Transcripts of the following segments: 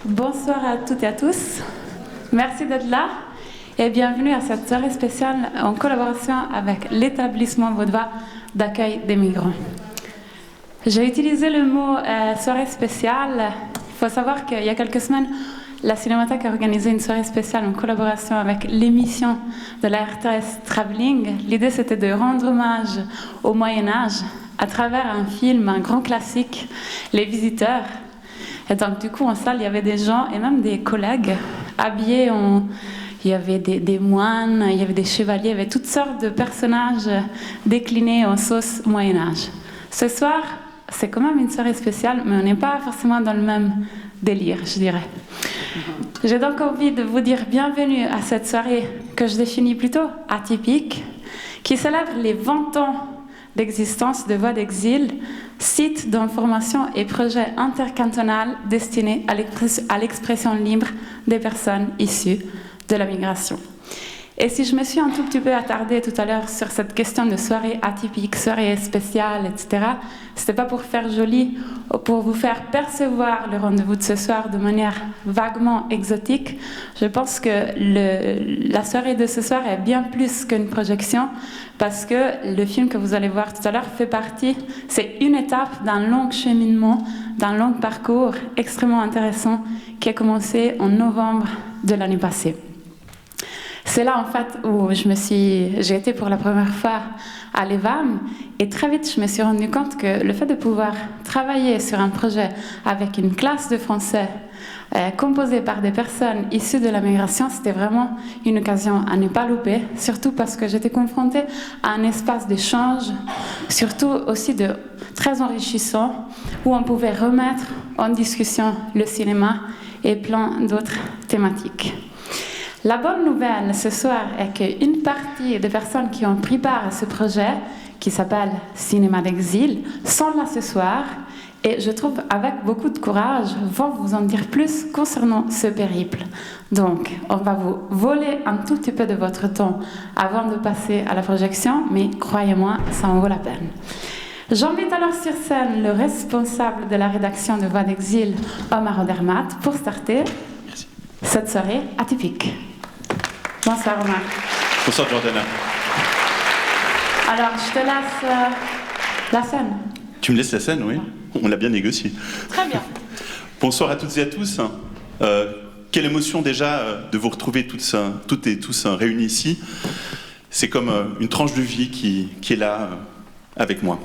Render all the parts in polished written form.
Bonsoir à toutes et à tous. Merci d'être là et bienvenue à cette soirée spéciale en collaboration avec l'établissement vaudois d'accueil des migrants. J'ai utilisé le mot soirée spéciale. Il faut savoir qu'il y a quelques semaines, la Cinémathèque a organisé une soirée spéciale en collaboration avec l'émission de la RTS Travelling. L'idée, c'était de rendre hommage au Moyen-Âge à travers un film, un grand classique, Les Visiteurs. Et donc, du coup, en salle, il y avait des gens et même des collègues habillés en... Il y avait des moines, il y avait des chevaliers, il y avait toutes sortes de personnages déclinés en sauce Moyen-Âge. Ce soir, c'est quand même une soirée spéciale, mais on n'est pas forcément dans le même délire, je dirais. J'ai donc envie de vous dire bienvenue à cette soirée que je définis plutôt atypique, qui célèbre les 20 ans d'existence de Voix d'Exil, site d'information et projet intercantonal destiné à l'expression libre des personnes issues de la migration. Et si je me suis un tout petit peu attardée tout à l'heure sur cette question de soirée atypique, soirée spéciale, etc., c'était pas pour faire joli ou pour vous faire percevoir le rendez-vous de ce soir de manière vaguement exotique. Je pense que la soirée de ce soir est bien plus qu'une projection parce que le film que vous allez voir tout à l'heure fait partie, c'est une étape d'un long cheminement, d'un long parcours extrêmement intéressant qui a commencé en novembre de l'année passée. C'est là, en fait, où j'ai été pour la première fois à l'EVAM et très vite, je me suis rendu compte que le fait de pouvoir travailler sur un projet avec une classe de français composée par des personnes issues de la migration, c'était vraiment une occasion à ne pas louper, surtout parce que j'étais confrontée à un espace d'échange, surtout aussi très enrichissant, où on pouvait remettre en discussion le cinéma et plein d'autres thématiques. La bonne nouvelle ce soir est qu'une partie des personnes qui ont pris part à ce projet, qui s'appelle Cinéma d'Exil, sont là ce soir et je trouve avec beaucoup de courage vont vous en dire plus concernant ce périple. Donc, on va vous voler un tout petit peu de votre temps avant de passer à la projection, mais croyez-moi, ça en vaut la peine. J'invite alors sur scène le responsable de la rédaction de Voix d'Exil, Omar Odermatt, pour starter cette soirée atypique. Bonsoir Omar. Bonsoir Jordana. Alors, je te laisse la scène. Tu me laisses la scène, oui. On l'a bien négocié. Très bien. Bonsoir à toutes et à tous. Quelle émotion déjà de vous retrouver toutes et tous réunis ici. C'est comme une tranche de vie qui est là avec moi.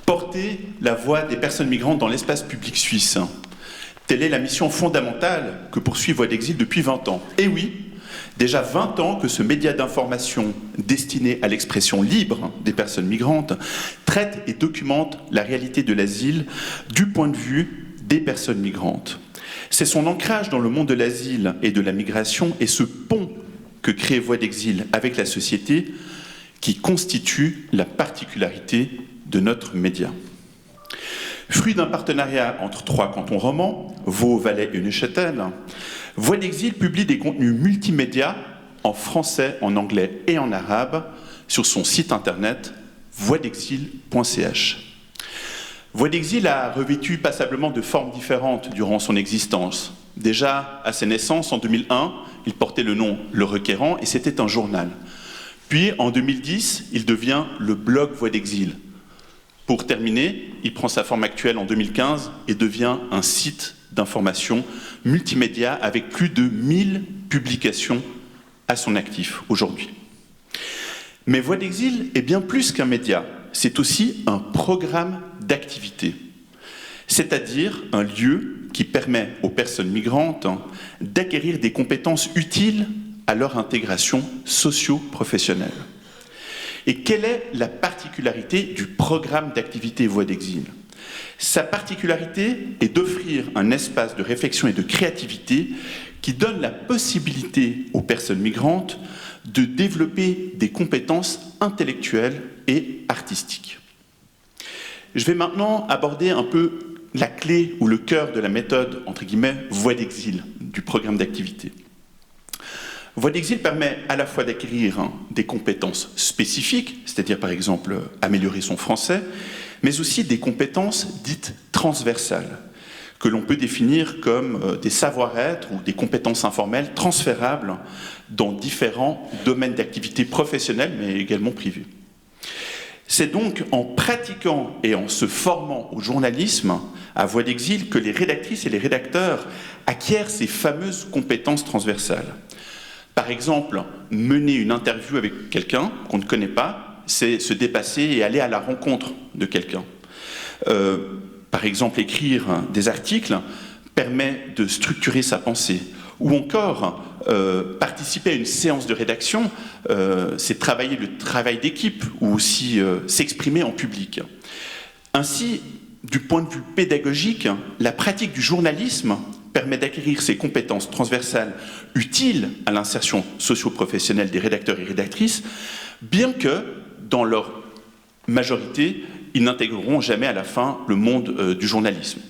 Porter la voix des personnes migrantes dans l'espace public suisse. Telle est la mission fondamentale que poursuit Voix d'Exil depuis 20 ans. Et oui, déjà 20 ans que ce média d'information destiné à l'expression libre des personnes migrantes traite et documente la réalité de l'asile du point de vue des personnes migrantes. C'est son ancrage dans le monde de l'asile et de la migration et ce pont que crée Voix d'Exil avec la société qui constitue la particularité de notre média. Fruit d'un partenariat entre 3 cantons romans, Vaud, Valais et Neuchâtel, Voix d'Exil publie des contenus multimédia en français, en anglais et en arabe sur son site internet voixdexil.ch. Voix d'Exil a revêtu passablement de formes différentes durant son existence. Déjà, à sa naissance, en 2001, il portait le nom Le Requérant et c'était un journal. Puis, en 2010, il devient le blog Voix d'Exil. Pour terminer, il prend sa forme actuelle en 2015 et devient un site d'information multimédia avec plus de 1000 publications à son actif aujourd'hui. Mais Voix d'Exil est bien plus qu'un média, c'est aussi un programme d'activité, c'est-à-dire un lieu qui permet aux personnes migrantes d'acquérir des compétences utiles à leur intégration socio-professionnelle. Et quelle est la particularité du programme d'activité Voix d'Exil ? Sa particularité est d'offrir un espace de réflexion et de créativité qui donne la possibilité aux personnes migrantes de développer des compétences intellectuelles et artistiques. Je vais maintenant aborder un peu la clé ou le cœur de la méthode, entre guillemets, Voix d'Exil, du programme d'activité. Voix d'Exil permet à la fois d'acquérir des compétences spécifiques, c'est-à-dire par exemple améliorer son français, mais aussi des compétences dites transversales, que l'on peut définir comme des savoir-être ou des compétences informelles transférables dans différents domaines d'activité professionnelle, mais également privés. C'est donc en pratiquant et en se formant au journalisme à Voix d'Exil que les rédactrices et les rédacteurs acquièrent ces fameuses compétences transversales. Par exemple, mener une interview avec quelqu'un qu'on ne connaît pas, c'est se dépasser et aller à la rencontre de quelqu'un. Par exemple, écrire des articles permet de structurer sa pensée. Ou encore, participer à une séance de rédaction, c'est travailler le travail d'équipe ou aussi s'exprimer en public. Ainsi, du point de vue pédagogique, la pratique du journalisme permet d'acquérir ces compétences transversales utiles à l'insertion socio-professionnelle des rédacteurs et rédactrices, bien que, dans leur majorité, ils n'intégreront jamais à la fin le monde du journalisme.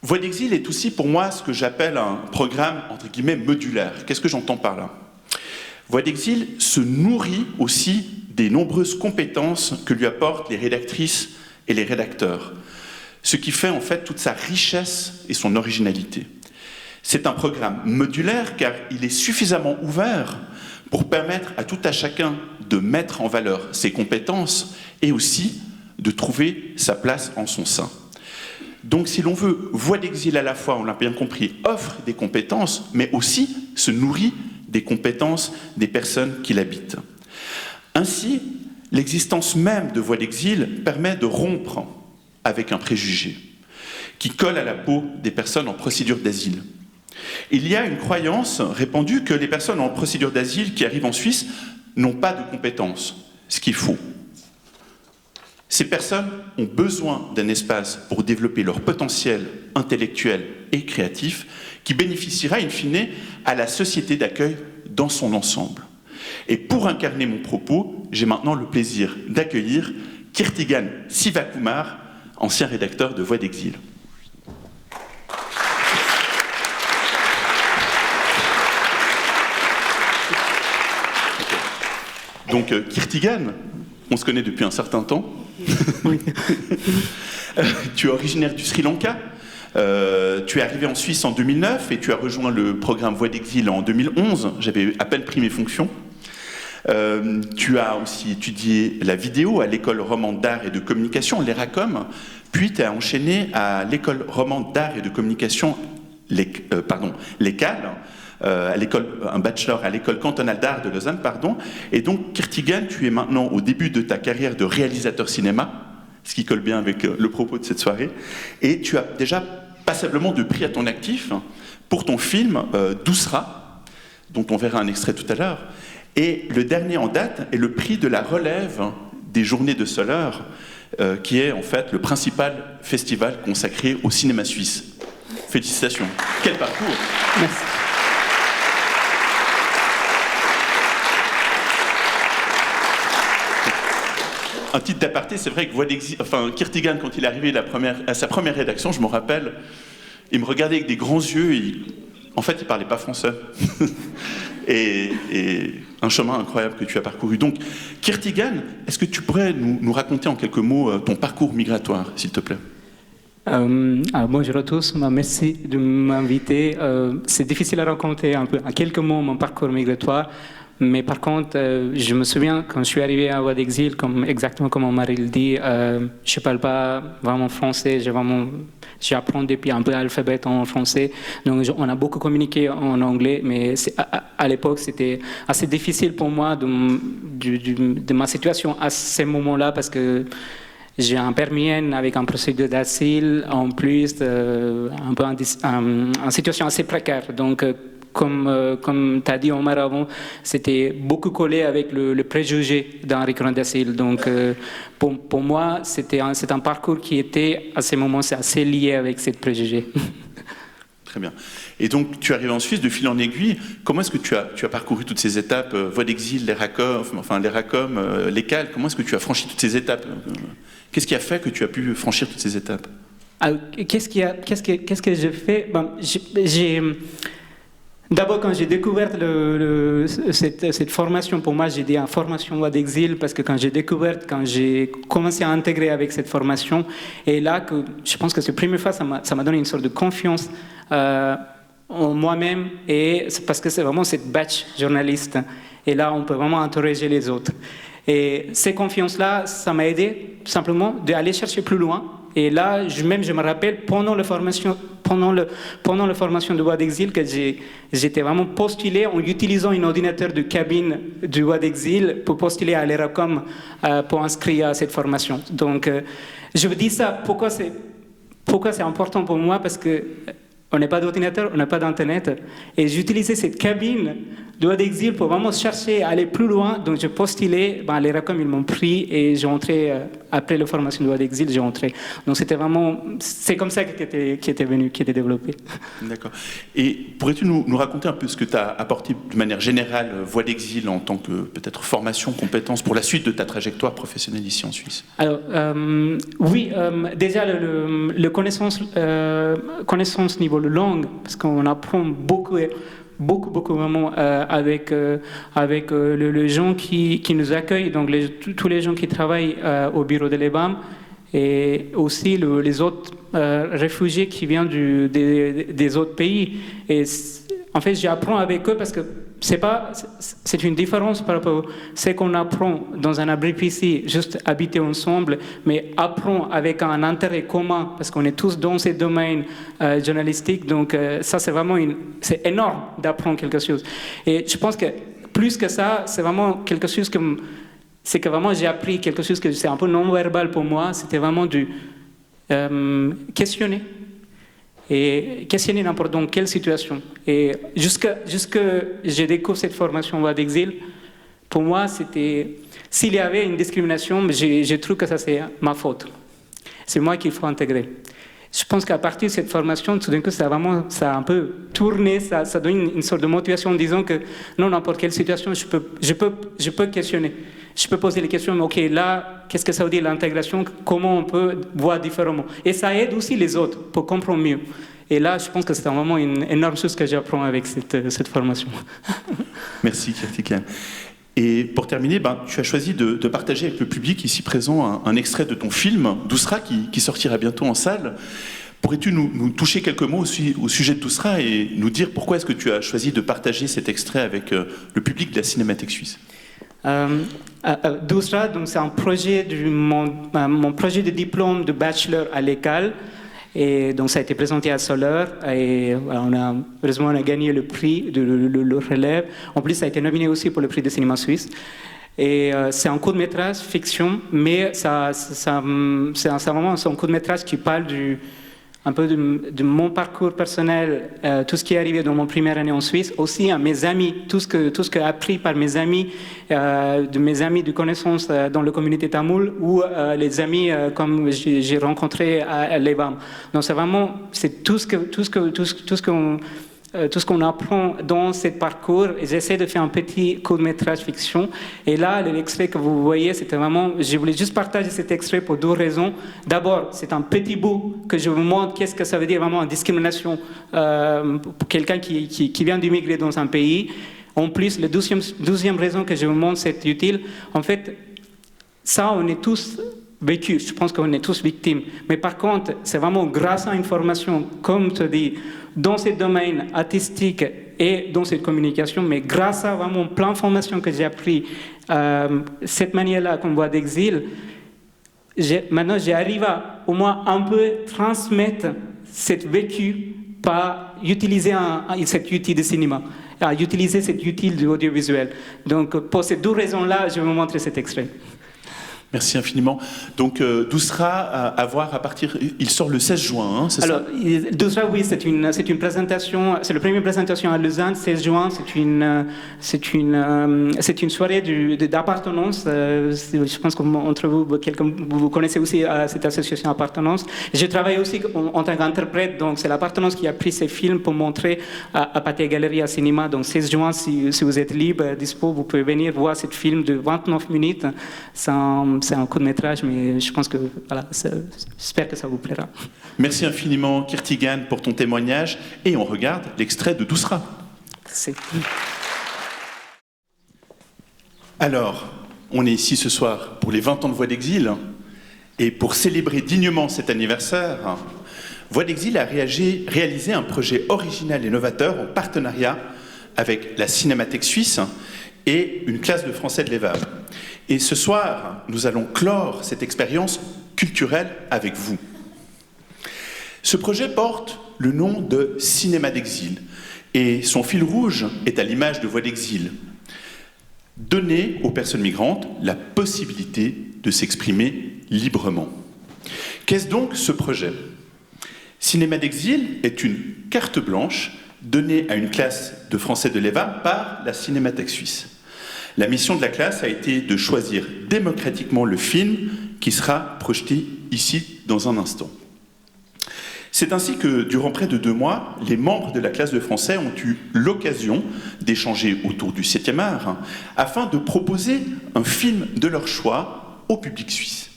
Voix d'Exil est aussi pour moi ce que j'appelle un programme entre guillemets modulaire. Qu'est-ce que j'entends par là? Voix d'Exil se nourrit aussi des nombreuses compétences que lui apportent les rédactrices et les rédacteurs, ce qui fait en fait toute sa richesse et son originalité. C'est un programme modulaire car il est suffisamment ouvert pour permettre à tout à chacun de mettre en valeur ses compétences et aussi de trouver sa place en son sein. Donc si l'on veut, Voix d'Exil à la fois, on l'a bien compris, offre des compétences, mais aussi se nourrit des compétences des personnes qui l'habitent. Ainsi, l'existence même de Voix d'Exil permet de rompre avec un préjugé qui colle à la peau des personnes en procédure d'asile. Il y a une croyance répandue que les personnes en procédure d'asile qui arrivent en Suisse n'ont pas de compétences, ce qui est faux. Ces personnes ont besoin d'un espace pour développer leur potentiel intellectuel et créatif qui bénéficiera in fine à la société d'accueil dans son ensemble. Et pour incarner mon propos, j'ai maintenant le plaisir d'accueillir Kirtigan Sivakumar, ancien rédacteur de Voix d'Exil. Donc Kirtigan, on se connaît depuis un certain temps. Oui. Tu es originaire du Sri Lanka. Tu es arrivé en Suisse en 2009 et tu as rejoint le programme Voix d'Exil en 2011. J'avais à peine pris mes fonctions. Tu as aussi étudié la vidéo à l'école romande d'art et de communication, l'ERACOM, puis tu as enchaîné à l'école romande d'art et de communication, l'ECAL, un bachelor à l'école cantonale d'art de Lausanne, et donc Kirtigan, tu es maintenant au début de ta carrière de réalisateur cinéma, ce qui colle bien avec le propos de cette soirée, et tu as déjà passablement de prix à ton actif pour ton film Doucera, dont on verra un extrait tout à l'heure, et le dernier en date est le prix de la relève des Journées de Soleure, qui est en fait le principal festival consacré au cinéma suisse. Félicitations. Quel parcours. Merci. Un titre d'aparté, c'est vrai que Kirtigan, quand il est arrivé à sa première rédaction, je me rappelle, il me regardait avec des grands yeux, en fait, il ne parlait pas français. et un chemin incroyable que tu as parcouru. Donc, Kirtigan, est-ce que tu pourrais nous raconter en quelques mots ton parcours migratoire, s'il te plaît? Bonjour à tous, merci de m'inviter. C'est difficile à raconter en quelques mots mon parcours migratoire. Mais par contre, je me souviens quand je suis arrivé à Voix d'Exil, exactement comme Omar le dit, je ne parle pas vraiment français, j'apprends depuis un peu l'alphabet en français, donc on a beaucoup communiqué en anglais, mais à l'époque c'était assez difficile pour moi de ma situation à ce moment-là parce que j'ai un permis avec un procédure d'asile, en plus un peu en situation assez précaire, donc comme tu as dit Omar avant, c'était beaucoup collé avec le préjugé d'un récurrent d'asile. Donc pour moi, c'est un parcours qui était à ce moment assez lié avec ce préjugé. Très bien. Et donc tu arrives en Suisse de fil en aiguille. Comment est-ce que tu as parcouru toutes ces étapes, Voix d'Exil, l'ERACOM, l'ECAL, comment est-ce que tu as franchi toutes ces étapes? Qu'est-ce qui a fait que tu as pu franchir toutes ces étapes? Qu'est-ce que j'ai fait? D'abord, quand j'ai découvert cette formation, pour moi, j'ai dit une formation voix d'exil, parce que quand j'ai commencé à intégrer avec cette formation, et là, je pense que cette première fois, ça m'a donné une sorte de confiance en moi-même, et c'est parce que c'est vraiment cette batch journaliste. Et là, on peut vraiment interroger les autres. Et ces confiances-là, ça m'a aidé simplement d'aller chercher plus loin. Et là, je me rappelle, pendant la formation de voix d'exil, que j'étais vraiment postulé en utilisant un ordinateur de cabine de voix d'exil pour postuler à l'ERACOM pour inscrire à cette formation. Donc, je vous dis ça, pourquoi c'est important pour moi, parce que on n'a pas d'ordinateur, on n'a pas d'internet, et j'utilisais cette cabine de voix d'exil pour vraiment chercher à aller plus loin. Donc j'ai postulé, les RACOM ils m'ont pris, et j'ai entré, après la formation de voix d'exil, j'ai entré. Donc c'est comme ça qui était développé. D'accord. Et pourrais-tu nous raconter un peu ce que tu as apporté de manière générale, voix d'exil, en tant que peut-être formation, compétence, pour la suite de ta trajectoire professionnelle ici en Suisse? Alors, oui, déjà le connaissance niveau langue, parce qu'on apprend beaucoup vraiment avec les gens qui nous accueillent, donc tous les gens qui travaillent au bureau de l'EBAM, et aussi les autres réfugiés qui viennent des autres pays. Et en fait, j'apprends avec eux, parce que c'est une différence par rapport à ce qu'on apprend dans un abri ici, juste habiter ensemble, mais apprend avec un intérêt commun, parce qu'on est tous dans ces domaines journalistiques. Donc ça, c'est énorme d'apprendre quelque chose. Et je pense que plus que ça, c'est vraiment quelque chose que vraiment j'ai appris quelque chose que c'est un peu non-verbal pour moi. C'était vraiment du questionner. Et questionner n'importe dans quelle situation. Et jusque j'ai découvert cette formation voix d'exil, pour moi, c'était... S'il y avait une discrimination, je trouve que ça, c'est ma faute. C'est moi qu'il faut intégrer. Je pense qu'à partir de cette formation, tout d'un coup, ça a un peu tourné, ça donne une sorte de motivation en disant que non, n'importe quelle situation, je peux questionner. Je peux poser les questions, mais OK, là, qu'est-ce que ça veut dire l'intégration? Comment on peut voir différemment? Et ça aide aussi les autres pour comprendre mieux. Et là, je pense que c'est vraiment une énorme chose que j'apprends avec cette formation. Merci, Kertigan. Et pour terminer, tu as choisi de partager avec le public ici présent un extrait de ton film, Dousra, qui sortira bientôt en salle. Pourrais-tu nous toucher quelques mots au sujet de Dousra et nous dire pourquoi est-ce que tu as choisi de partager cet extrait avec le public de la Cinémathèque suisse? Dousra, donc c'est un projet mon projet de diplôme de bachelor à l'école, et donc ça a été présenté à Soler, et heureusement on a gagné le prix de le relève. En plus, ça a été nominé aussi pour le prix de cinéma suisse. Et c'est un court-métrage fiction, mais c'est vraiment un court-métrage qui parle un peu de mon parcours personnel, tout ce qui est arrivé dans mon première année en Suisse, aussi à mes amis, tout ce que j'ai appris par mes amis, de connaissances dans la communauté tamoule, ou les amis comme j'ai rencontré à l'EBAM. Donc c'est tout ce qu'on apprend dans ce parcours, et j'essaie de faire un petit court-métrage fiction. Et là, l'extrait que vous voyez, c'était vraiment... Je voulais juste partager cet extrait pour deux raisons. D'abord, c'est un petit bout que je vous montre qu'est-ce que ça veut dire vraiment en discrimination pour quelqu'un qui vient d'immigrer dans un pays. En plus, la deuxième raison que je vous montre, c'est utile. En fait, ça, on est tous vécu. Je pense qu'on est tous victimes. Mais par contre, c'est vraiment grâce à une formation, comme tu dis, dans ce domaine artistique et dans cette communication, mais grâce à vraiment plein de formations que j'ai appris, cette manière-là comme voix d'exil, maintenant j'arrive à au moins un peu transmettre cette vécu par utiliser cet outil de cinéma, à utiliser cet outil de l'audiovisuel. Donc pour ces deux raisons-là, je vais vous montrer cet extrait. Merci infiniment. Donc, Dousra, à voir à partir... Il sort le 16 juin, hein, c'est ça? Alors, Dousra, oui, c'est une présentation... C'est la première présentation à Lausanne, 16 juin. C'est une soirée d'appartenance. Je pense qu'entre vous, vous connaissez aussi cette association Appartenance. Je travaille aussi en tant qu'interprète, donc c'est l'Appartenance qui a pris ces films pour montrer à Pathé Galerie à Cinéma. Donc, 16 juin, si vous êtes libre, dispo, vous pouvez venir voir ce film de 29 minutes. C'est un court-métrage, mais je pense que voilà, j'espère que ça vous plaira. Merci infiniment, Kertigan, pour ton témoignage. Et on regarde l'extrait de Dousra. Merci. Alors, on est ici ce soir pour les 20 ans de Voix d'Exil, et pour célébrer dignement cet anniversaire, Voix d'Exil a réalisé un projet original et novateur en partenariat avec la Cinémathèque suisse et une classe de français de l'EVAM. Et ce soir, nous allons clore cette expérience culturelle avec vous. Ce projet porte le nom de Cinéma d'Exil, et son fil rouge est à l'image de Voix d'Exil. Donner aux personnes migrantes la possibilité de s'exprimer librement. Qu'est-ce donc ce projet ? Cinéma d'Exil est une carte blanche donnée à une classe de français de l'EVA par la Cinémathèque suisse. La mission de la classe a été de choisir démocratiquement le film qui sera projeté ici dans un instant. C'est ainsi que, durant près de 2 mois, les membres de la classe de français ont eu l'occasion d'échanger autour du 7e art afin de proposer un film de leur choix au public suisse.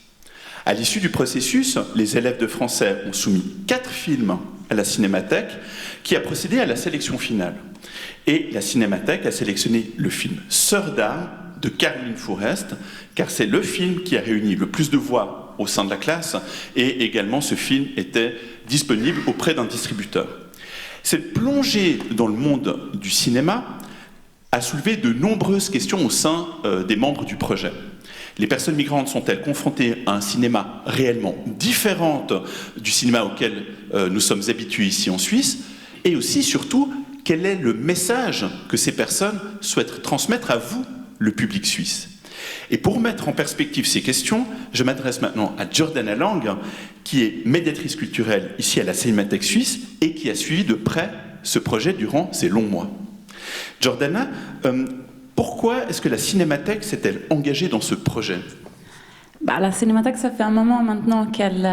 À l'issue du processus, les élèves de français ont soumis 4 films à la Cinémathèque qui a procédé à la sélection finale. Et la Cinémathèque a sélectionné le film Sœurs d'âme de Caroline Fourest, car c'est le film qui a réuni le plus de voix au sein de la classe, et également ce film était disponible auprès d'un distributeur. Cette plongée dans le monde du cinéma a soulevé de nombreuses questions au sein des membres du projet. Les personnes migrantes sont-elles confrontées à un cinéma réellement différent du cinéma auquel nous sommes habitués ici en Suisse? Et aussi, surtout, quel est le message que ces personnes souhaitent transmettre à vous, le public suisse? Et pour mettre en perspective ces questions, je m'adresse maintenant à Jordana Lang, qui est médiatrice culturelle ici à la Cinémathèque suisse et qui a suivi de près ce projet durant ces longs mois. Jordana, pourquoi est-ce que la Cinémathèque s'est-elle engagée dans ce projet ? La Cinémathèque, ça fait un moment maintenant qu'elle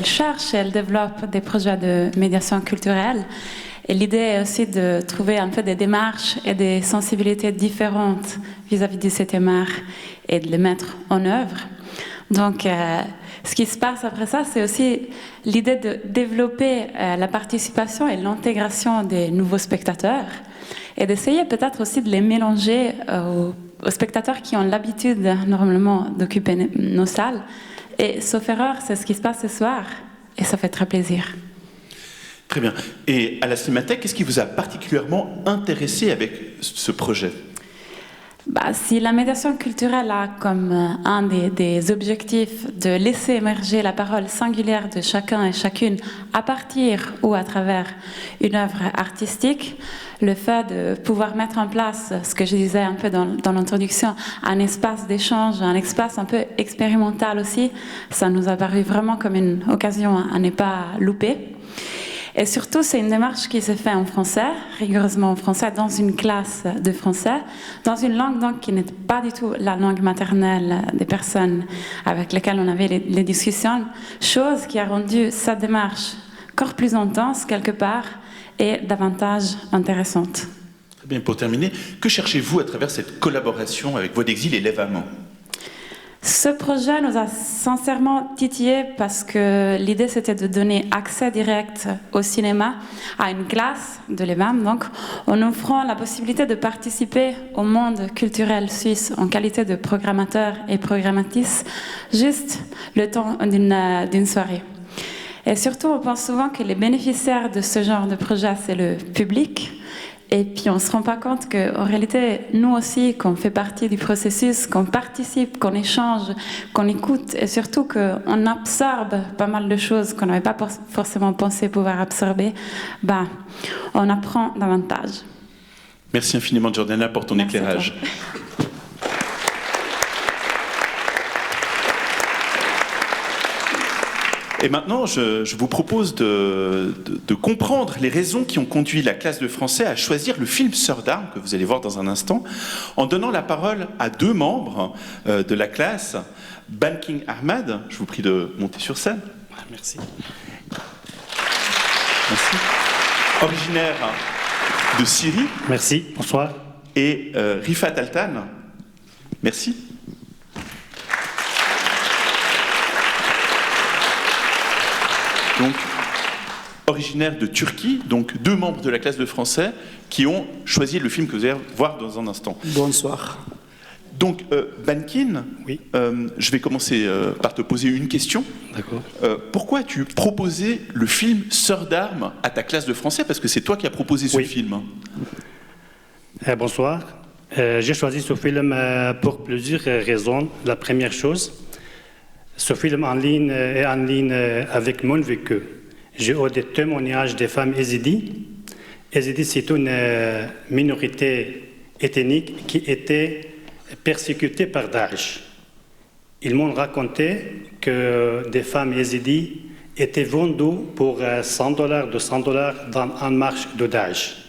cherche et elle développe des projets de médiation culturelle. Et l'idée est aussi de trouver un peu des démarches et des sensibilités différentes vis-à-vis du 7e art et de les mettre en œuvre. Donc, ce qui se passe après ça, c'est aussi l'idée de développer la participation et l'intégration des nouveaux spectateurs et d'essayer peut-être aussi de les mélanger aux spectateurs qui ont l'habitude normalement d'occuper nos salles. Et sauf erreur, c'est ce qui se passe ce soir et ça fait très plaisir. Très bien. Et à la Cinémathèque, qu'est-ce qui vous a particulièrement intéressé avec ce projet ? Si la médiation culturelle a comme un des objectifs de laisser émerger la parole singulière de chacun et chacune à partir ou à travers une œuvre artistique, le fait de pouvoir mettre en place, ce que je disais un peu dans l'introduction, un espace d'échange, un espace un peu expérimental aussi, ça nous a paru vraiment comme une occasion à ne pas louper. Et surtout, c'est une démarche qui se fait en français, rigoureusement en français, dans une classe de français, dans une langue donc qui n'est pas du tout la langue maternelle des personnes avec lesquelles on avait les discussions, chose qui a rendu cette démarche encore plus intense quelque part et davantage intéressante. Très bien, pour terminer, que cherchez-vous à travers cette collaboration avec Voix d'Exil et l'EVAM ? Ce projet nous a sincèrement titillé parce que l'idée c'était de donner accès direct au cinéma à une classe de l'EVAM, donc en offrant la possibilité de participer au monde culturel suisse en qualité de programmateur et programmatrice juste le temps d'une soirée. Et surtout, on pense souvent que les bénéficiaires de ce genre de projet, c'est le public. Et puis on ne se rend pas compte qu'en réalité, nous aussi, qu'on fait partie du processus, qu'on participe, qu'on échange, qu'on écoute et surtout qu'on absorbe pas mal de choses qu'on n'avait pas forcément pensé pouvoir absorber, on apprend davantage. Merci infiniment, Jordana, pour ton éclairage. Et maintenant, je vous propose de comprendre les raisons qui ont conduit la classe de français à choisir le film Sœurs d'âme, que vous allez voir dans un instant, en donnant la parole à 2 membres de la classe. Banking Ahmad, je vous prie de monter sur scène. Merci. Merci. Originaire de Syrie. Merci, bonsoir. Et Rifat Altan. Merci. Donc, originaires de Turquie, donc 2 membres de la classe de français qui ont choisi le film que vous allez voir dans un instant. Bonsoir. Donc, Bankin, Oui. Je vais commencer par te poser une question. D'accord. Pourquoi as-tu proposé le film Sœurs d'armes à ta classe de français? Parce que c'est toi qui as proposé ce Oui. film. Bonsoir. J'ai choisi ce film pour plusieurs raisons. La première chose, ce film est en ligne avec mon vécu. J'ai eu des témoignages des femmes yézidis. Yézidis, c'est une minorité ethnique qui était persécutée par Daesh. Ils m'ont raconté que des femmes yézidis étaient vendues pour $100, $200 dans une marche de Daesh.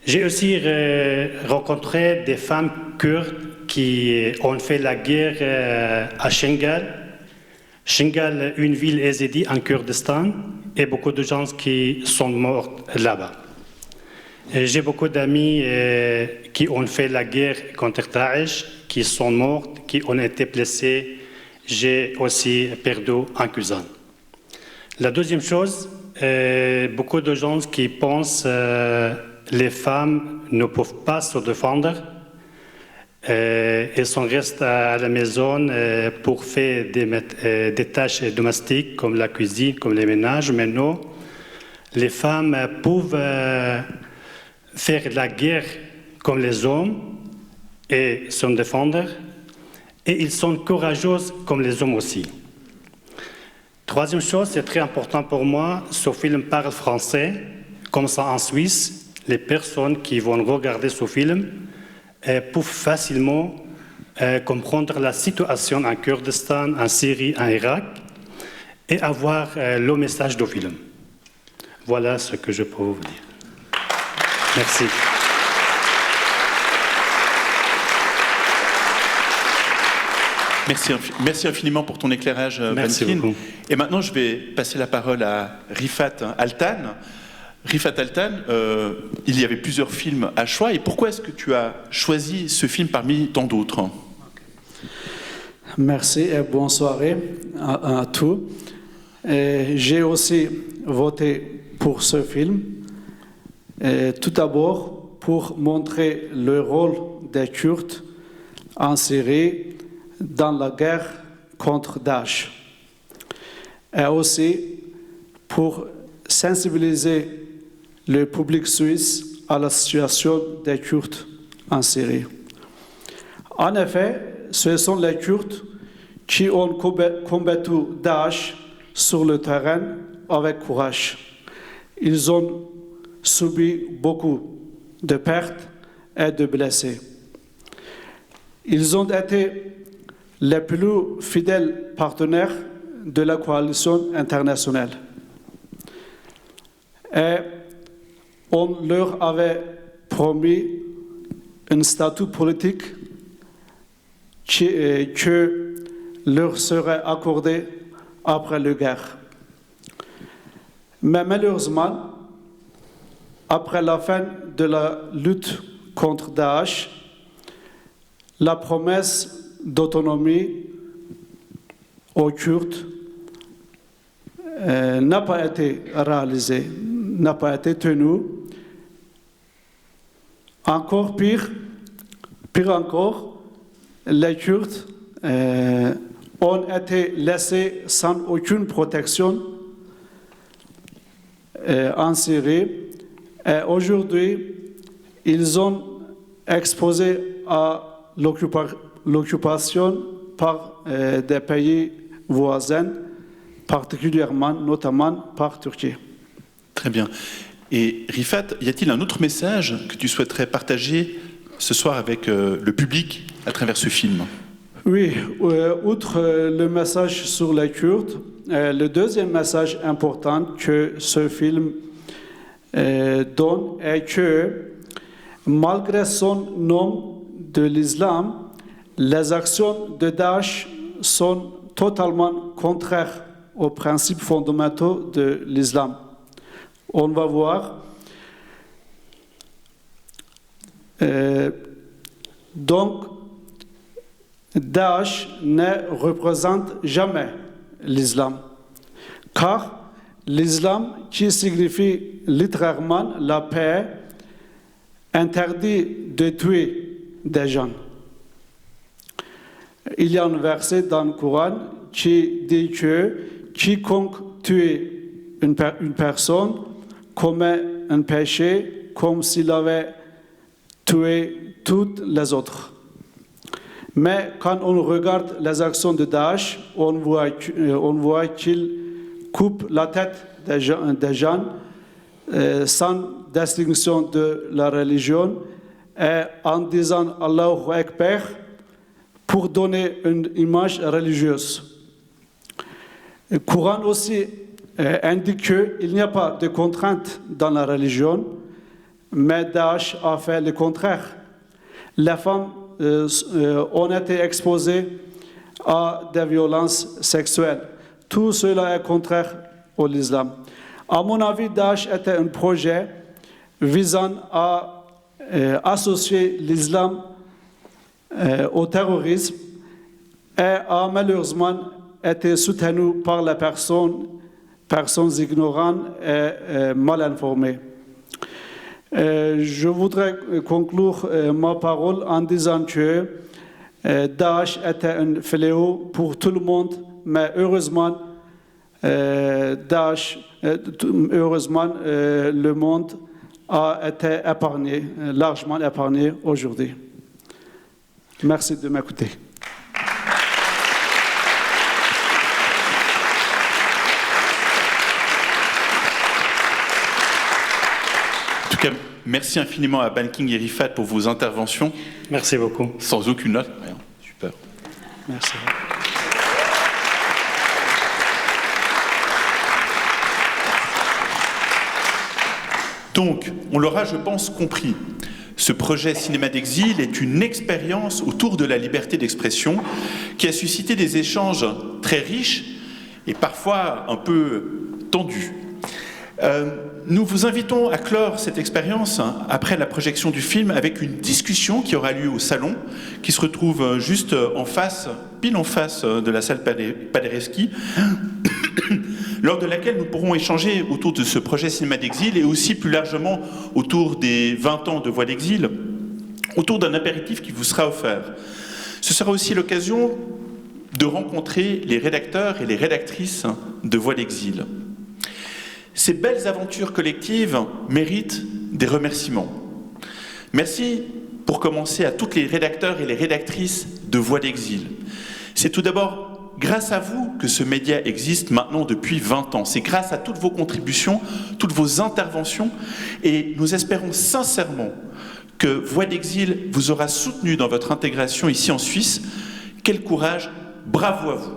J'ai aussi rencontré des femmes kurdes qui ont fait la guerre à Shingal. Shingal, une ville yézidi en Kurdistan, et beaucoup de gens qui sont morts là-bas. J'ai beaucoup d'amis qui ont fait la guerre contre Daesh, qui sont morts, qui ont été blessés. J'ai aussi perdu un cousin. La deuxième chose, beaucoup de gens qui pensent les femmes ne peuvent pas se défendre. Elles sont restées à la maison pour faire des tâches domestiques comme la cuisine, comme les ménages. Mais non, les femmes peuvent faire la guerre comme les hommes et se défendre. Et ils sont courageux comme les hommes aussi. Troisième chose, c'est très important pour moi, ce film parle français. Comme ça en Suisse, les personnes qui vont regarder ce film peuvent facilement comprendre la situation en Kurdistan, en Syrie, en Irak et avoir le message du film. Voilà ce que je peux vous dire. Merci. Merci infiniment pour ton éclairage, Merci Bankin. beaucoup. Et maintenant, je vais passer la parole à Rifat Altan. Rifat Altan, il y avait plusieurs films à choix. Et pourquoi est-ce que tu as choisi ce film parmi tant d'autres? Merci et bonne soirée à tous. J'ai aussi voté pour ce film. Tout d'abord, pour montrer le rôle des Kurdes en Syrie dans la guerre contre Daesh. Et aussi pour sensibiliser le public suisse à la situation des Kurdes en Syrie. En effet, ce sont les Kurdes qui ont combattu Daesh sur le terrain avec courage. Ils ont subi beaucoup de pertes et de blessés. Ils ont été les plus fidèles partenaires de la coalition internationale. Et on leur avait promis un statut politique que leur serait accordé après la guerre. Mais malheureusement, après la fin de la lutte contre Daesh, la promesse d'autonomie aux Kurdes n'a pas été réalisée, n'a pas été tenue. Encore pire encore, les Kurdes ont été laissés sans aucune protection en Syrie. Et aujourd'hui, ils sont exposés à l'occupation par des pays voisins, particulièrement, notamment par Turquie. Très bien. Et Rifat, y a-t-il un autre message que tu souhaiterais partager ce soir avec le public à travers ce film? Oui, outre le message sur les Kurdes, le deuxième message important que ce film donne est que, malgré son nom de l'islam, les actions de Daesh sont totalement contraires aux principes fondamentaux de l'islam. On va voir. Donc, Daesh ne représente jamais l'islam, car l'islam, qui signifie littéralement la paix, interdit de tuer des gens. Il y a un verset dans le Coran qui dit que quiconque tue une personne commet un péché comme s'il avait tué toutes les autres. Mais quand on regarde les actions de Daesh, on voit qu'il coupe la tête des gens sans distinction de la religion et en disant Allahu Akbar pour donner une image religieuse. Le Coran aussi indique qu'il n'y a pas de contrainte dans la religion, mais Daesh a fait le contraire. Les femmes ont été exposées à des violences sexuelles. Tout cela est contraire à l'islam. À mon avis, Daesh était un projet visant à associer l'islam au terrorisme et a malheureusement été soutenu par les personnes ignorantes et mal informées. Je voudrais conclure ma parole en disant que Daesh était un fléau pour tout le monde, mais heureusement, le monde a été épargné, largement épargné aujourd'hui. Merci de m'écouter. En tout cas, merci infiniment à Banking et Rifat pour vos interventions. Merci beaucoup. Sans aucune note. Super. Merci. Donc, on l'aura, je pense, compris. Ce projet Cinéma d'Exil est une expérience autour de la liberté d'expression qui a suscité des échanges très riches et parfois un peu tendus. Nous vous invitons à clore cette expérience après la projection du film avec une discussion qui aura lieu au salon, qui se retrouve juste en face, pile en face de la salle Paderewski, lors de laquelle nous pourrons échanger autour de ce projet Cinéma d'Exil et aussi plus largement autour des 20 ans de Voix d'Exil, autour d'un apéritif qui vous sera offert. Ce sera aussi l'occasion de rencontrer les rédacteurs et les rédactrices de Voix d'Exil. Ces belles aventures collectives méritent des remerciements. Merci pour commencer à tous les rédacteurs et les rédactrices de Voix d'Exil. C'est tout d'abord grâce à vous que ce média existe maintenant depuis 20 ans. C'est grâce à toutes vos contributions, toutes vos interventions, et nous espérons sincèrement que Voix d'Exil vous aura soutenu dans votre intégration ici en Suisse. Quel courage, bravo à vous.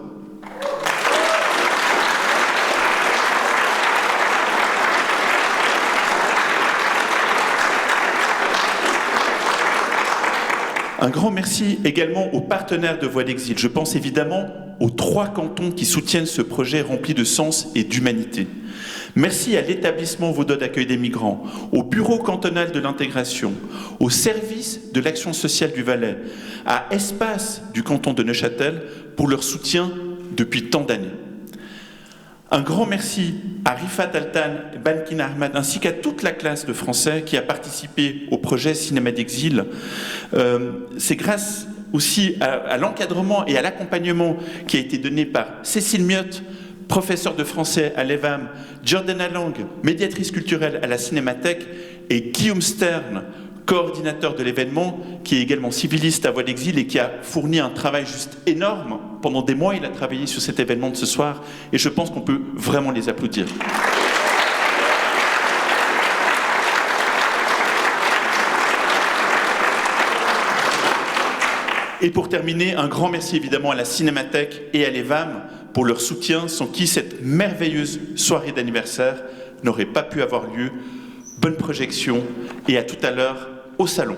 Un grand merci également aux partenaires de Voix d'Exil. Je pense évidemment aux 3 cantons qui soutiennent ce projet rempli de sens et d'humanité. Merci à l'établissement vaudois d'accueil des migrants, au bureau cantonal de l'intégration, au service de l'action sociale du Valais, à Espace du canton de Neuchâtel pour leur soutien depuis tant d'années. Un grand merci à Rifat Altan et Bankin Ahmad ainsi qu'à toute la classe de français qui a participé au projet Cinéma d'Exil. C'est grâce aussi à l'encadrement et à l'accompagnement qui a été donné par Cécile Miotte, professeure de français à l'EVAM, Jordana Lang, médiatrice culturelle à la Cinémathèque, et Guillaume Stern, coordinateur de l'événement, qui est également civiliste à Voix d'Exil et qui a fourni un travail juste énorme. Pendant des mois, il a travaillé sur cet événement de ce soir et je pense qu'on peut vraiment les applaudir. Et pour terminer, un grand merci évidemment à la Cinémathèque et à l'EVAM pour leur soutien, sans qui cette merveilleuse soirée d'anniversaire n'aurait pas pu avoir lieu. Bonne projection et à tout à l'heure au salon.